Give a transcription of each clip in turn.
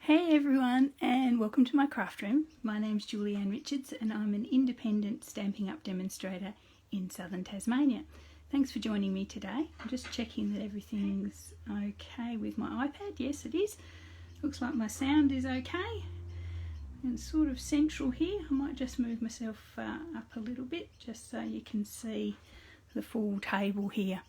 Hey everyone, and welcome to my craft room. My name's Julianne Richards and I'm an independent Stampin' Up demonstrator in southern Tasmania. Thanks for joining me today. I'm just checking that everything's okay with my iPad. Yes, it is. Looks like my sound is okay. And it's sort of central here. I might just move myself up a little bit just so you can see the full table here.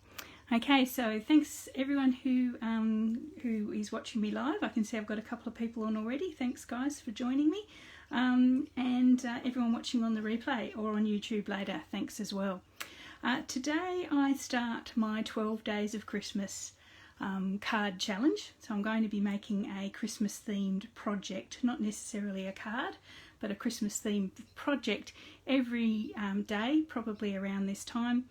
Okay, so thanks everyone who is watching me live. I can see I've got a couple of people on already. Thanks guys for joining me. And everyone watching on the replay or on YouTube later, thanks as well. Today I start my 12 Days of Christmas card challenge. So I'm going to be making a Christmas themed project, not necessarily a card, but a Christmas themed project every day, probably around this time.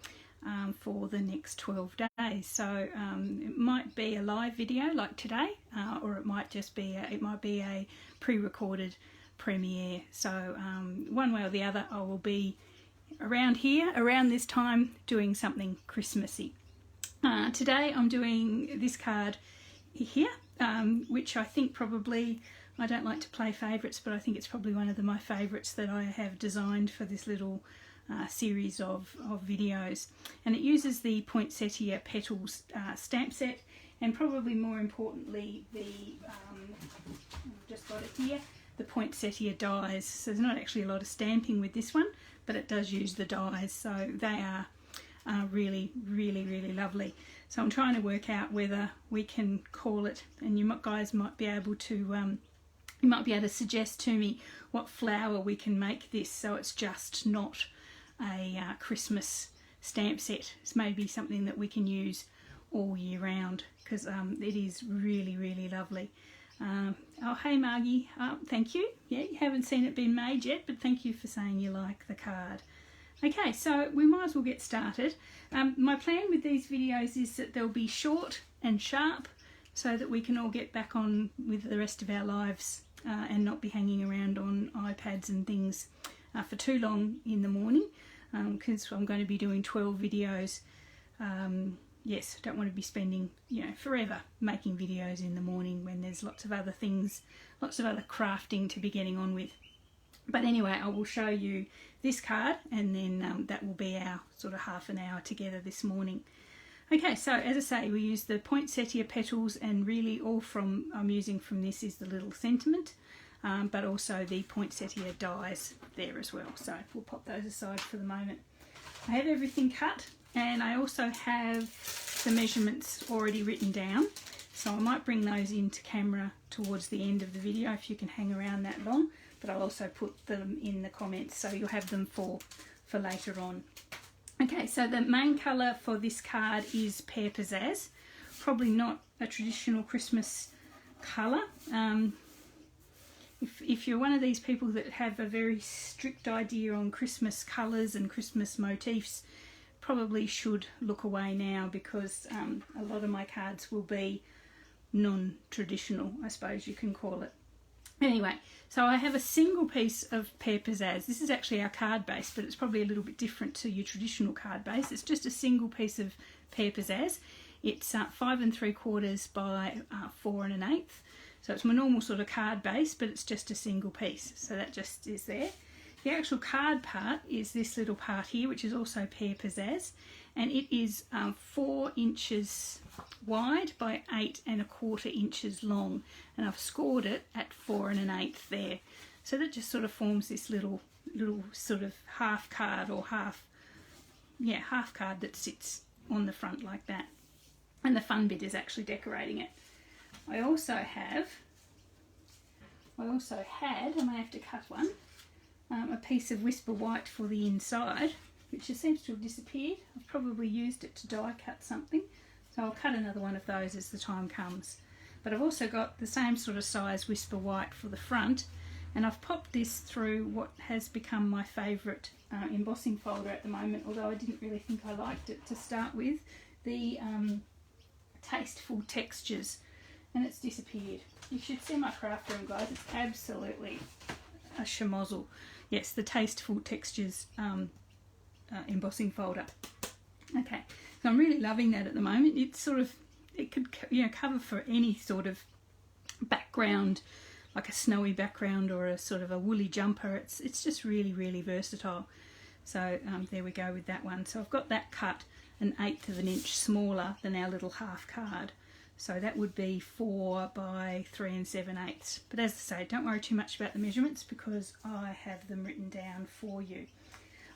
For the next 12 days. So it might be a live video like today, or it might just be a pre-recorded premiere. So one way or the other, I will be around here around this time doing something Christmassy. Today I'm doing this card here, which I think probably, I don't like to play favourites, but I think it's probably one of my favourites that I have designed for this little series of videos, and it uses the Poinsettia Petals stamp set, and probably more importantly I've just got it here, the Poinsettia dies. So there's not actually a lot of stamping with this one, but it does use the dies, so they are really lovely. So I'm trying to work out whether we can call it, and you guys might be able to suggest to me what flower we can make this so it's just not a Christmas stamp set. It's maybe something that we can use all year round, because it is really lovely. Oh hey Margie, thank you. Yeah, you haven't seen it being made yet, but thank you for saying you like the card. Okay, so we might as well get started. My plan with these videos is that they'll be short and sharp so that we can all get back on with the rest of our lives and not be hanging around on iPads and things for too long in the morning, because I'm going to be doing 12 videos. Yes, don't want to be spending forever making videos in the morning when there's lots of other things, lots of other crafting to be getting on with. But anyway, I will show you this card, and then that will be our sort of half an hour together this morning. Okay, so as I say, we use the Poinsettia Petals, and really all I'm using from this is the little sentiment. But also the Poinsettia dies there as well. So we'll pop those aside for the moment. I have everything cut, and I also have the measurements already written down. So I might bring those into camera towards the end of the video if you can hang around that long. But I'll also put them in the comments so you'll have them for later on. Okay, so the main colour for this card is Pear Pizzazz. Probably not a traditional Christmas colour. If you're one of these people that have a very strict idea on Christmas colours and Christmas motifs, probably should look away now, because a lot of my cards will be non-traditional, I suppose you can call it. Anyway, so I have a single piece of Pear Pizzazz. This is actually our card base, but it's probably a little bit different to your traditional card base. It's just a single piece of Pear Pizzazz. It's 5 3/4 by 4 1/8. So it's my normal sort of card base, but it's just a single piece. So that just is there. The actual card part is this little part here, which is also Pear Pizzazz, and it is 4 inches wide by 8 1/4 inches long, and I've scored it at 4 1/8 there. So that just sort of forms this little sort of half card, or half card that sits on the front like that. And the fun bit is actually decorating it. I also had, I may have to cut one, a piece of Whisper White for the inside, which just seems to have disappeared. I've probably used it to die cut something, so I'll cut another one of those as the time comes. But I've also got the same sort of size Whisper White for the front, and I've popped this through what has become my favourite embossing folder at the moment, although I didn't really think I liked it to start with, the Tasteful Textures. And it's disappeared. You should see my craft room, guys. It's absolutely a schmozzle. Yes, the Tasteful Textures embossing folder. Okay, so I'm really loving that at the moment. It's sort of, it could cover for any sort of background like a snowy background or a sort of a woolly jumper. It's just really, really versatile. So there we go with that one. So I've got that cut 1/8 of an inch smaller than our little half card. So that would be 4 by 3 7/8. But as I say, don't worry too much about the measurements because I have them written down for you.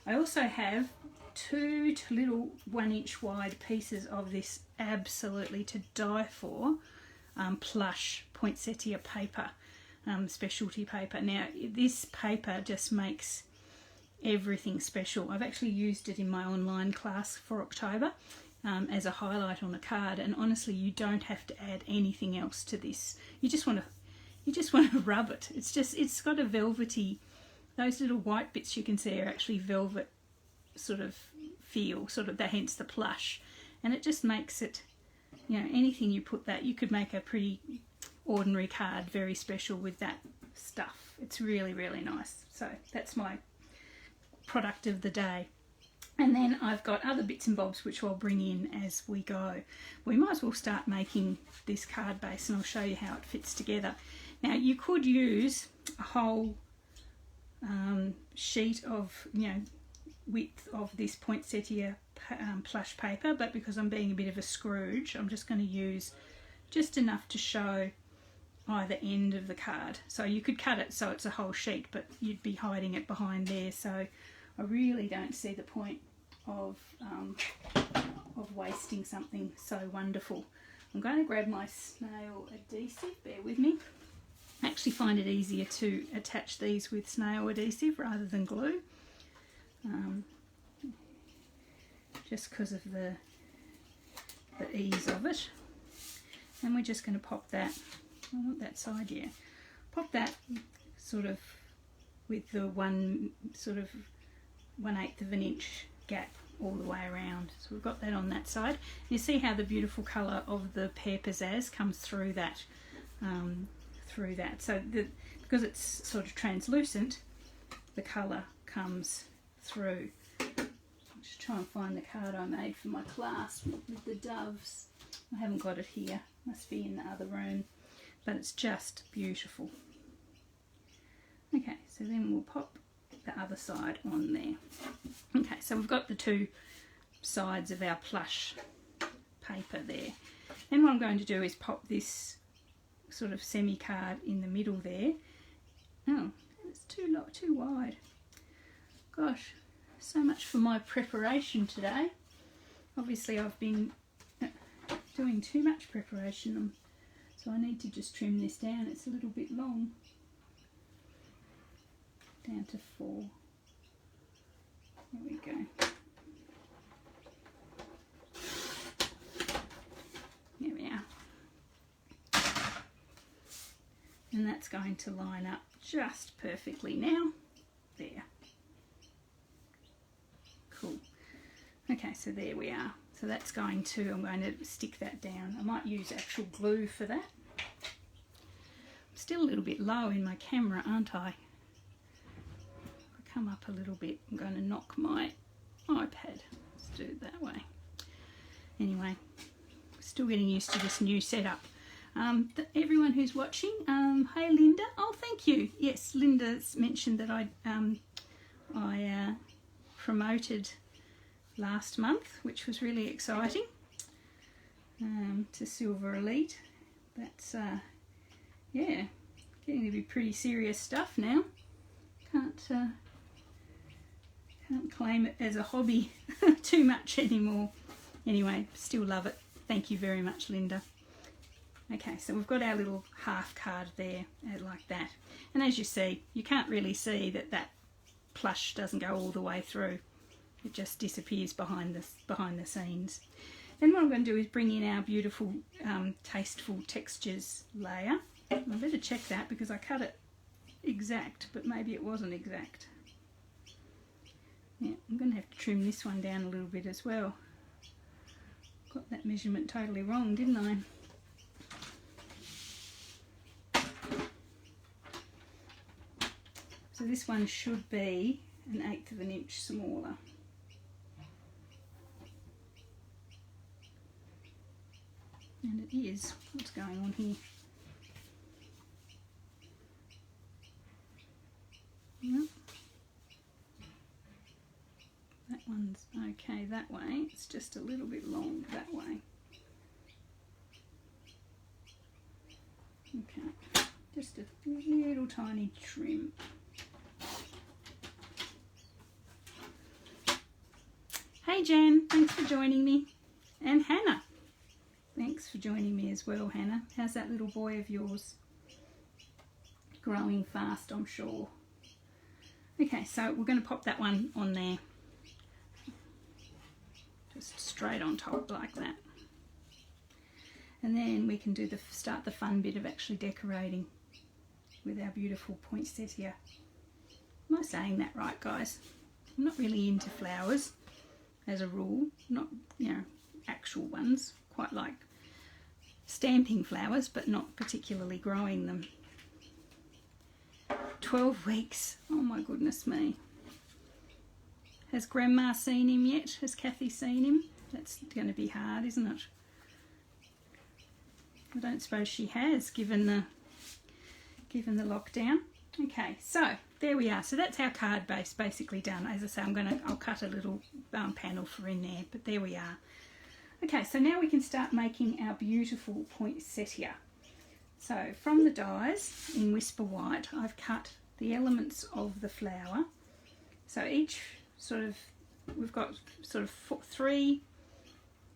I also have 2 little 1 inch wide pieces of this absolutely to die for plush poinsettia paper, specialty paper. Now this paper just makes everything special. I've actually used it in my online class for October as a highlight on a card, and honestly you don't have to add anything else to this. You just want to rub it. It's got a velvety, those little white bits you can see are actually velvet sort of feel, sort of that, hence the plush, and it just makes it, you know, anything you put that, you could make a pretty ordinary card very special with that stuff. It's really, really nice. So that's my product of the day. And then I've got other bits and bobs which I'll bring in as we go. We might as well start making this card base and I'll show you how it fits together. Now you could use a whole sheet of, you know, width of this poinsettia plush paper, but because I'm being a bit of a Scrooge, I'm just going to use just enough to show either end of the card. So you could cut it so it's a whole sheet, but you'd be hiding it behind there, so I really don't see the point of wasting something so wonderful. I'm going to grab my snail adhesive, bear with me. I actually find it easier to attach these with snail adhesive rather than glue, just because of the ease of it. And we're just going to pop that, I want that side, yeah, pop that sort of with the one sort of 1/8 of an inch gap all the way around. So we've got that on that side. You see how the beautiful colour of the pear pizzazz comes through that, So because it's sort of translucent, the colour comes through. I'll just try and find the card I made for my class with the doves. I haven't got it here, must be in the other room, but it's just beautiful. Okay, so then we'll pop the other side on there. Okay, so we've got the two sides of our plush paper there. Then what I'm going to do is pop this sort of semi card in the middle there. Oh, it's too wide. Gosh, so much for my preparation today. Obviously I've been doing too much preparation, so I need to just trim this down. It's a little bit long. Down to 4. There we go. There we are. And that's going to line up just perfectly now. There. Cool. Okay, so there we are. So that's going to, I'm going to stick that down. I might use actual glue for that. I'm still a little bit low in my camera, aren't I? Come up a little bit. I'm going to knock my iPad. Let's do it that way. Anyway, still getting used to this new setup. Everyone who's watching, hey Linda. Oh, thank you. Yes, Linda's mentioned that I promoted last month, which was really exciting, to Silver Elite. That's yeah, getting to be pretty serious stuff now. Can't claim it as a hobby too much anymore. Anyway, still love it. Thank you very much, Linda. Okay, so we've got our little half card there, like that. And as you see, you can't really see that plush doesn't go all the way through. It just disappears behind the scenes. Then what I'm going to do is bring in our beautiful Tasteful Textures layer. I better check that because I cut it exact, but maybe it wasn't exact. Yeah, I'm going to have to trim this one down a little bit as well. Got that measurement totally wrong, didn't I? So this one should be 1/8 of an inch smaller. And it is. What's going on here? that way. It's just a little bit long that way. Okay, just a little tiny trim. Hey Jan, thanks for joining me. And Hannah, thanks for joining me as well, Hannah. How's that little boy of yours? Growing fast, I'm sure. Okay, so we're going to pop that one on there. Just straight on top like that. And then we can do start the fun bit of actually decorating with our beautiful poinsettia. Am I saying that right, guys? I'm not really into flowers as a rule, not, you know, actual ones. Quite like stamping flowers, but not particularly growing them. 12 weeks. Oh my goodness me. Has Grandma seen him yet? Has Kathy seen him? That's going to be hard, isn't it? I don't suppose she has, given the lockdown. Okay, so there we are. So that's our card base basically done. As I say, I'll cut a little panel for in there, but there we are. Okay, so now we can start making our beautiful poinsettia. So from the dies in Whisper White, I've cut the elements of the flower. So each we've got sort of 3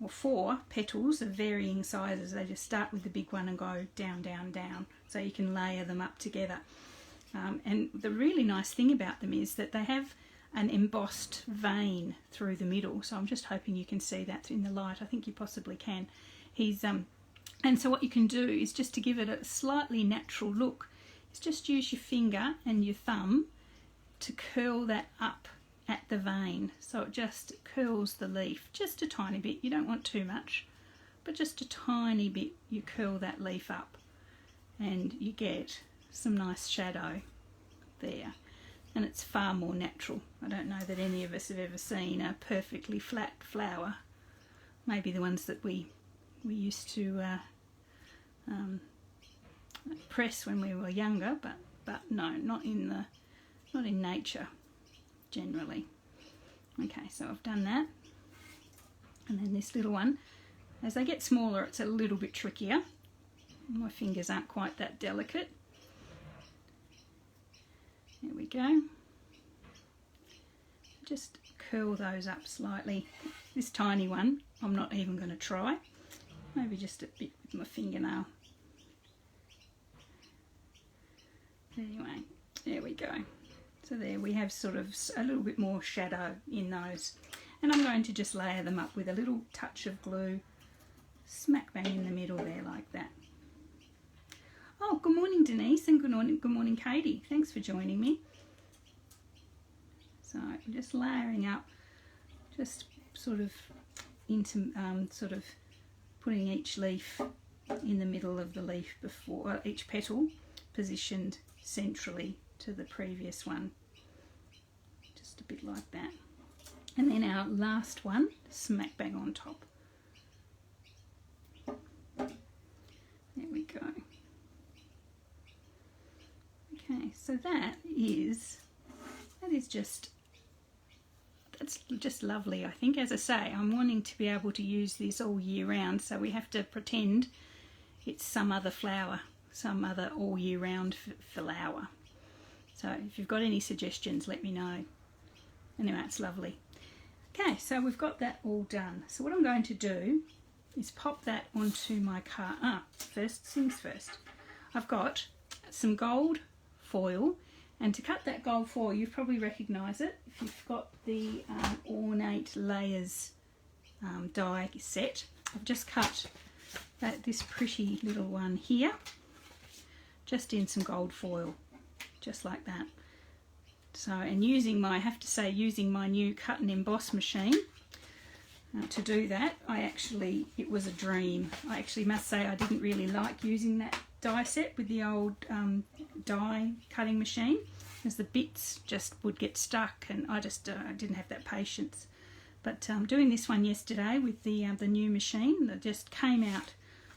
or 4 petals of varying sizes. They just start with the big one and go down, down, down. So you can layer them up together. And the really nice thing about them is that they have an embossed vein through the middle. So I'm just hoping you can see that in the light. I think you possibly can. And so what you can do is, just to give it a slightly natural look, is just use your finger and your thumb to curl that up at the vein. So it just curls the leaf just a tiny bit. You don't want too much, but just a tiny bit. You curl that leaf up and you get some nice shadow there. And it's far more natural. I don't know that any of us have ever seen a perfectly flat flower. Maybe the ones that we used to press when we were younger, but no, not in nature generally. Okay, so I've done that. And then this little one, as they get smaller, it's a little bit trickier. My fingers aren't quite that delicate. There we go. Just curl those up slightly. This tiny one, I'm not even going to try. Maybe just a bit with my fingernail. Anyway, there we go. So there we have sort of a little bit more shadow in those. And I'm going to just layer them up with a little touch of glue, smack bang in the middle there like that. Oh, good morning Denise, and good morning Katie. Thanks for joining me. So I'm just layering up, just sort of into putting each leaf in the middle of the leaf before each petal positioned centrally to the previous one, just a bit like that. And then our last one, smack bang on top. There we go. Okay, so that's just lovely. I think, as I say, I'm wanting to be able to use this all year round, so we have to pretend it's some other flower, some other all year round flower. So if you've got any suggestions, let me know. Anyway, it's lovely. Okay, so we've got that all done. So what I'm going to do is pop that onto my card. First things first. I've got some gold foil, and to cut that gold foil, you've probably recognise it if you've got the Ornate Layers die set. I've just cut this pretty little one here, just in some gold foil, just like that. So, and using my, I have to say, using my new cut and emboss machine to do that, it was a dream. I actually must say I didn't really like using that die set with the old die cutting machine, because the bits just would get stuck, and I just didn't have that patience. But doing this one yesterday with the new machine, that just came out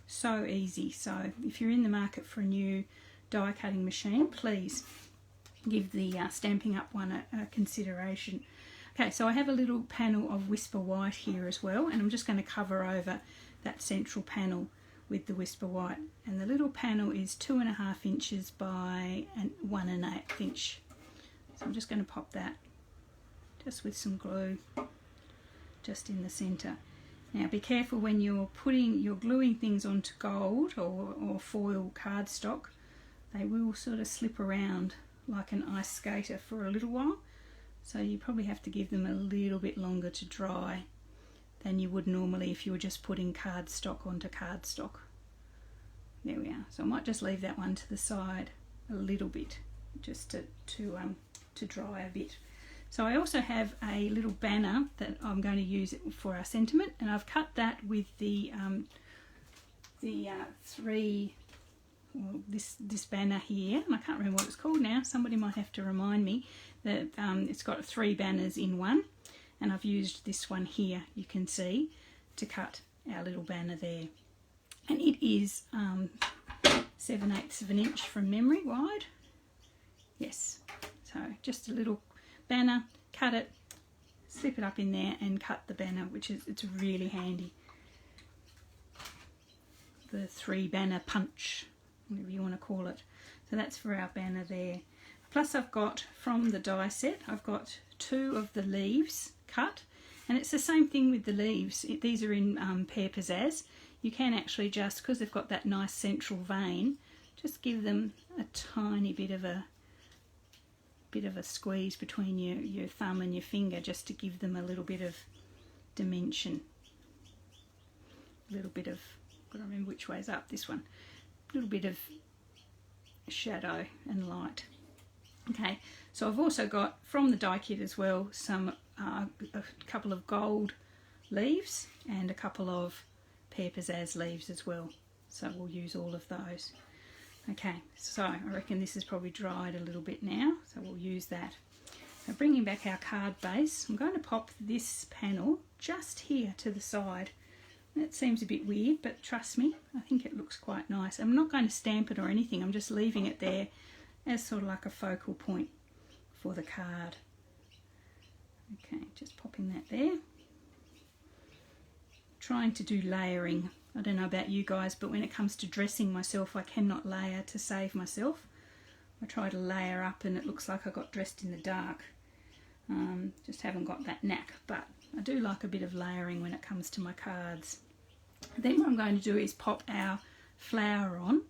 so easy. So if you're in the market for a new die cutting machine, please give the Stampin' Up one a consideration. Okay, so I have a little panel of Whisper White here as well, and I'm just going to cover over that central panel with the Whisper White. And the little panel is 2.5 inches by 1 1/8 inch. So I'm just going to pop that just with some glue just in the centre. Now be careful when you're gluing things onto gold or foil cardstock. They will sort of slip around like an ice skater for a little while. So you probably have to give them a little bit longer to dry than you would normally if you were just putting cardstock onto cardstock. There we are. So I might just leave that one to the side a little bit, just to dry a bit. So I also have a little banner that I'm going to use for our sentiment, and I've cut that with this banner here, and I can't remember what it's called now. Somebody might have to remind me that it's got 3 banners in one, and I've used this one here, you can see, to cut our little banner there. And it is 7/8 of an inch from memory wide. Yes, so just a little banner, cut it, slip it up in there and cut the banner, it's really handy. The 3 banner punch, whatever you want to call it. So that's for our banner there. Plus I've got, from the die set, I've got 2 of the leaves cut, and it's the same thing with the leaves. These are in Pear Pizzazz. You can actually just, because they've got that nice central vein, just give them a tiny bit of a squeeze between your thumb and your finger, just to give them a little bit of dimension. A little bit of, I've got to remember which way's up, this one. A little bit of shadow and light. Okay, so I've also got from the die kit as well a couple of gold leaves and a couple of Pear Pizzazz leaves as well. So we'll use all of those. Okay, so I reckon this is probably dried a little bit now, so we'll use that. Now bringing back our card base, I'm going to pop this panel just here to the side. That seems a bit weird, but trust me, I think it looks quite nice. I'm not going to stamp it or anything, I'm just leaving it there as sort of like a focal point for the card. Okay, just popping that there. Trying to do layering. I don't know about you guys, but when it comes to dressing myself, I cannot layer to save myself. I try to layer up and it looks like I got dressed in the dark. Just haven't got that knack, but I do like a bit of layering when it comes to my cards. Then what I'm going to do is pop our flower on.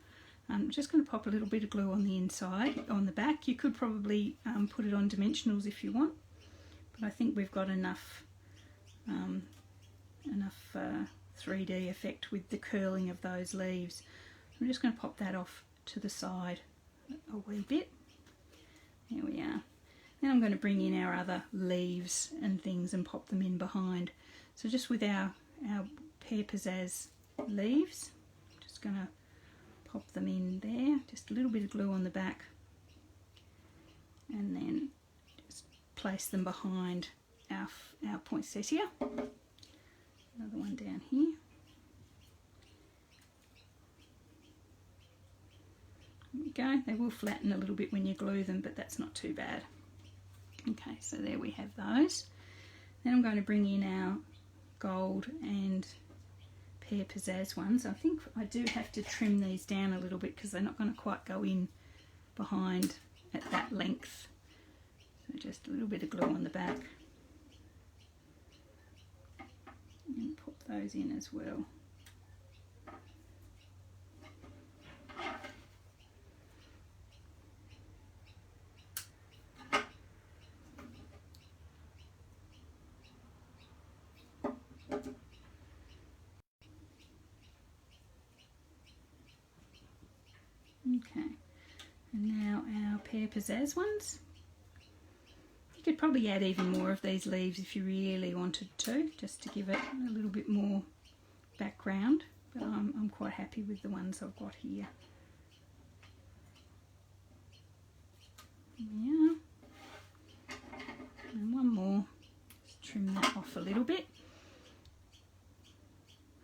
I'm just going to pop a little bit of glue on the inside, on the back. You could probably put it on dimensionals if you want, but I think we've got enough 3D effect with the curling of those leaves. I'm just going to pop that off to the side a wee bit. There we are. Then I'm going to bring in our other leaves and things and pop them in behind. So just with our Pear Pizzazz leaves, just going to pop them in there, just a little bit of glue on the back, and then just place them behind our poinsettia. Another one down here. There we go. They will flatten a little bit when you glue them, but that's not too bad. Okay, so there we have those. Then I'm going to bring in our gold and Pear Pizzazz ones. I think I do have to trim these down a little bit because they're not going to quite go in behind at that length. So just a little bit of glue on the back. And pop those in as well. Okay, and now our Pear Pizzazz ones. You could probably add even more of these leaves if you really wanted to, just to give it a little bit more background, but I'm quite happy with the ones I've got here. Yeah, and one more, just trim that off a little bit.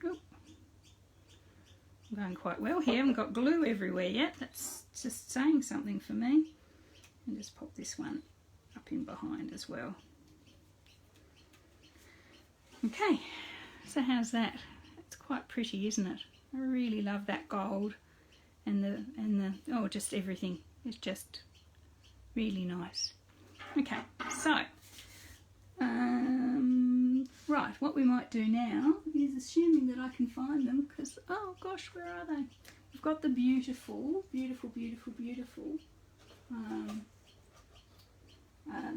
Oop. I'm going quite well here, I haven't got glue everywhere yet, that's just saying something for me. And just pop this one up in behind as well. Okay, so how's that? It's quite pretty, isn't it? I really love that gold and the oh, just everything. It's just really nice. Okay, so right, what we might do now is, assuming that I can find them, because oh gosh, where are they? We've got the beautiful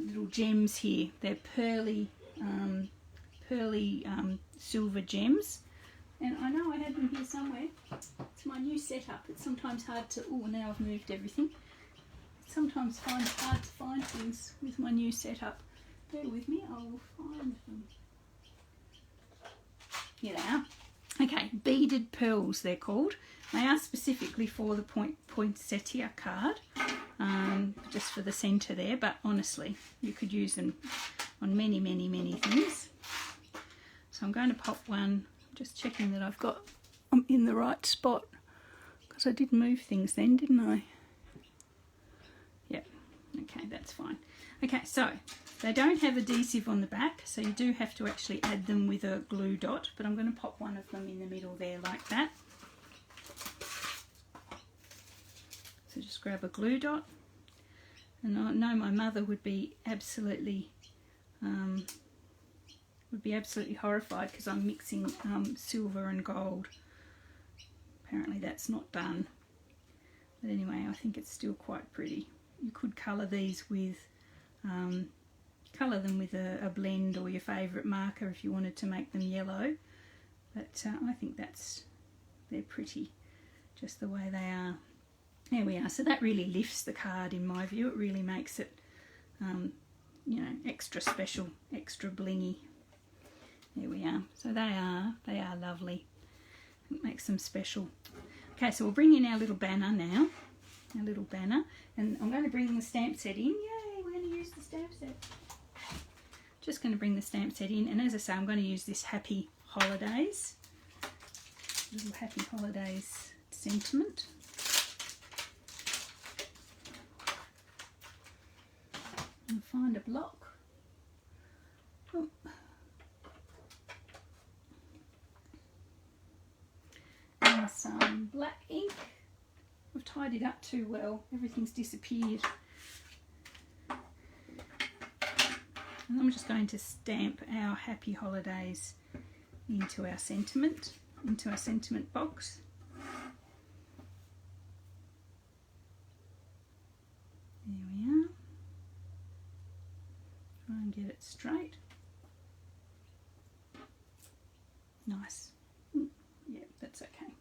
little gems here. They're pearly silver gems, and I know I had them here somewhere. It's my new setup. It's sometimes hard to, oh, now I've moved everything. It's sometimes hard to find things with my new setup. Bear with me, I will find them. Here they are. Okay, beaded pearls they're called. They are specifically for the poinsettia card, just for the centre there, but honestly, you could use them on many things. So I'm going to pop one, just checking that I'm in the right spot, because I did move things then, didn't I? Yep, okay, that's fine. Okay, so they don't have adhesive on the back, so you do have to actually add them with a glue dot, but I'm going to pop one of them in the middle there like that. So just grab a glue dot, and I know my mother would be absolutely horrified because I'm mixing silver and gold. Apparently that's not done, but anyway, I think it's still quite pretty. You could colour these with colour them with a blend or your favourite marker if you wanted to make them yellow, but I think they're pretty just the way they are. There we are. So that really lifts the card in my view. It really makes it you know, extra special, extra blingy. There we are. So they are lovely. It makes them special. Okay, so we'll bring in our little banner now. Our little banner, and I'm going to bring the stamp set in. Yay, we're going to use the stamp set. Just going to bring the stamp set in, and as I say, I'm going to use this Happy Holidays, little Happy Holidays sentiment. And find a block. Oh. And some black ink. I've tied it up too well. Everything's disappeared. And I'm just going to stamp our Happy Holidays into our sentiment box. There we are. Try and get it straight. Nice. Yeah, that's okay.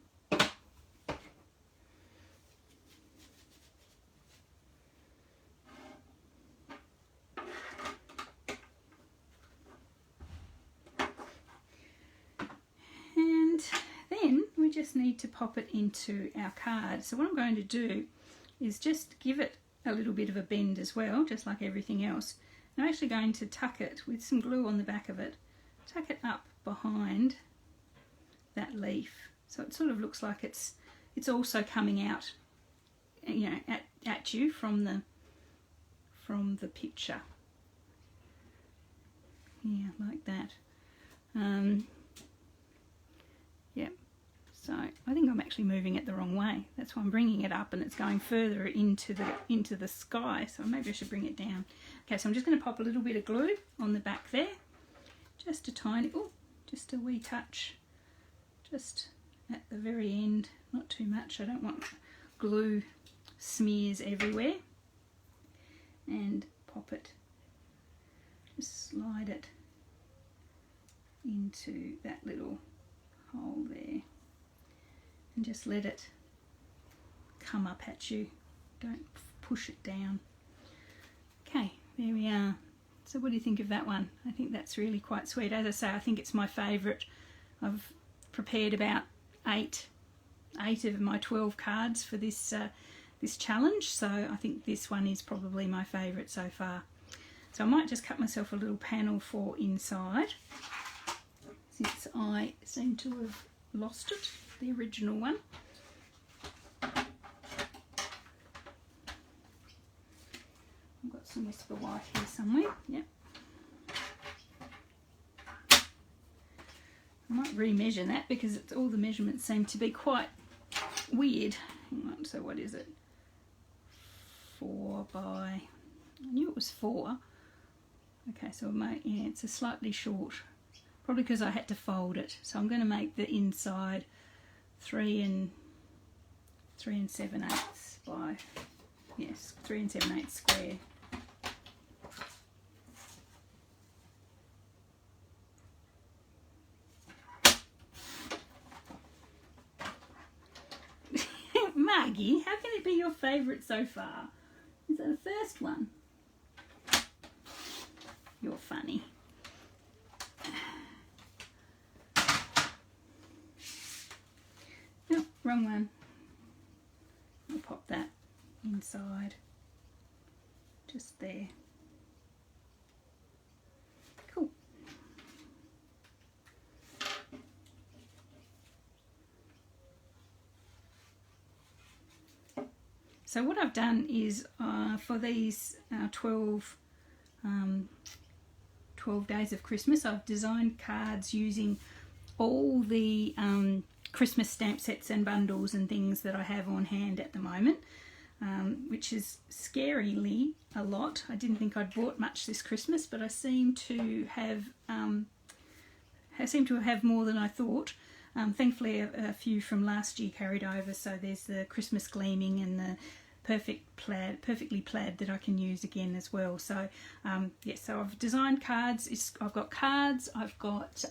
And then we just need to pop it into our card. So what I'm going to do is just give it a little bit of a bend as well, just like everything else. I'm actually going to tuck it with some glue on the back of it, tuck it up behind that leaf, so it sort of looks like it's also coming out, you know, at you from the picture. Yeah, like that. Yep. So I think I'm actually moving it the wrong way. That's why I'm bringing it up and it's going further into the sky. So maybe I should bring it down. Okay, so I'm just going to pop a little bit of glue on the back there, just a tiny, oh, just a wee touch, just at the very end. Not too much. I don't want glue smears everywhere. And pop it. Just slide it into that little hole there. And just let it come up at you. Don't push it down. Okay, there we are. So what do you think of that one? I think that's really quite sweet. As I say, I think it's my favourite. I've prepared about eight of my 12 cards for this this challenge, so I think this one is probably my favourite so far. So I might just cut myself a little panel for inside, since I seem to have lost it, the original one. I've got some Whisper White here somewhere. Yep. I might remeasure that because all the measurements seem to be quite weird. Hang on, so what is it? 4 by, I knew it was 4. Okay, so yeah, it's a slightly short, probably because I had to fold it. So I'm going to make the inside 3 7/8 by, yes, 3 7/8 square. Margie, how can it be your favourite so far? Is that the first one? You're funny. No, wrong one. I'll pop that inside. Just there. Cool. So what I've done is for these 12 days of Christmas, I've designed cards using all the Christmas stamp sets and bundles and things that I have on hand at the moment, which is scarily a lot. I didn't think I'd bought much this Christmas, but I seem to have more than I thought. Thankfully, a few from last year carried over. So there's the Christmas gleaming and the perfectly plaid that I can use again as well. So yeah, so I've designed cards. I've got cards. I've got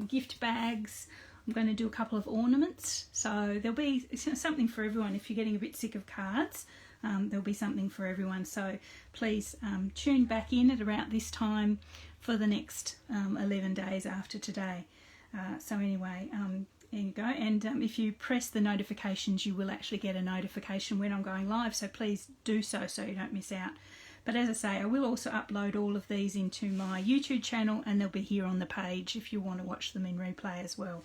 gift bags. I'm going to do a couple of ornaments. So there'll be something for everyone. If you're getting a bit sick of cards, there'll be something for everyone. So please tune back in at around this time for the next 11 days after today. So anyway, there you go. And if you press the notifications, you will actually get a notification when I'm going live. So please do so you don't miss out. But as I say, I will also upload all of these into my YouTube channel, and they'll be here on the page if you want to watch them in replay as well.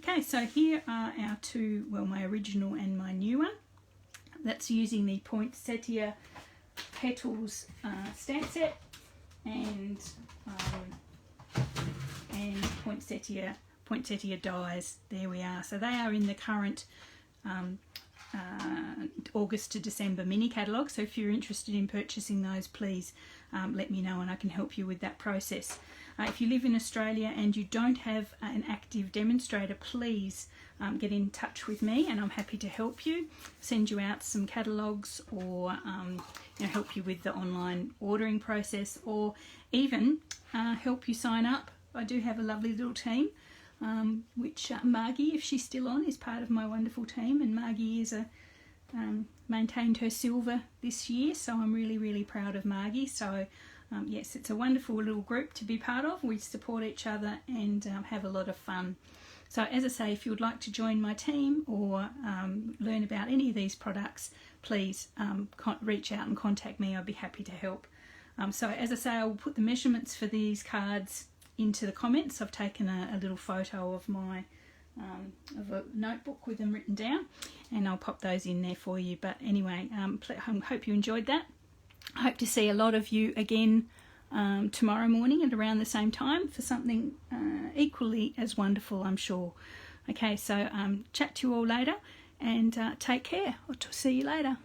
Okay, so here are our two, well, my original and my new one. That's using the Poinsettia Petals stamp set and Poinsettia dies. There we are. So they are in the current August to December mini catalogue. So if you're interested in purchasing those, please let me know and I can help you with that process. If you live in Australia and you don't have an active demonstrator, please get in touch with me and I'm happy to help you, send you out some catalogues, or help you with the online ordering process, or even help you sign up. I do have a lovely little team, which Margie, if she's still on, is part of my wonderful team, and Margie is maintained her silver this year, so I'm really proud of Margie. So yes, it's a wonderful little group to be part of. We support each other and have a lot of fun. So as I say, if you would like to join my team or learn about any of these products, please reach out and contact me. I'd be happy to help. So as I say, I will put the measurements for these cards into the comments. I've taken a little photo of my of a notebook with them written down, and I'll pop those in there for you. But anyway, I hope you enjoyed that. I hope to see a lot of you again tomorrow morning at around the same time for something equally as wonderful, I'm sure. Okay, so chat to you all later, and take care. I'll see you later.